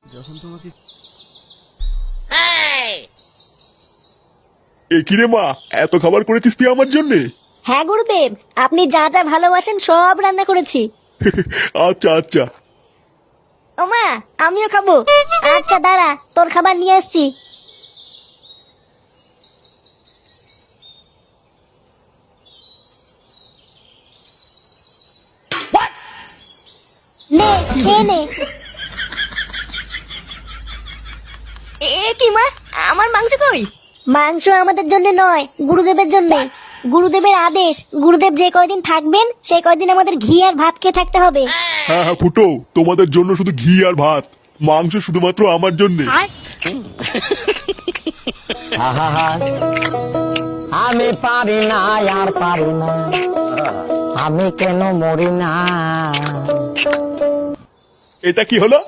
যখন তোমাকে এ কিরে মা, এত খাবার করেছিস তুই আমার জন্য? হ্যাঁ গুরুদেব, আপনি যা যা ভালোবাসেন সব রান্না করেছি। আচ্ছা আচ্ছা। ও মা, আমিও খাবো। আচ্ছা দাঁড়া, তোর খাবার নিয়ে আসছি। নে খেয়ে নে। এ কি মা, আমার মাংস কই? মাংস আমাদের জন্য নয়, গুরুদেবের জন্য। গুরুদেবের আদেশ, গুরুদেব যে কয়দিন থাকবেন সেই কয়দিন আমাদের ঘি আর ভাত খেয়ে থাকতে হবে। হ্যাঁ হ্যাঁ ফুটো, তোমাদের জন্য শুধু ঘি আর ভাত, মাংস শুধুমাত্র আমার জন্য। আমি পারি না, আর পারি না, আমি কেন মরি না। এটা কি হলো?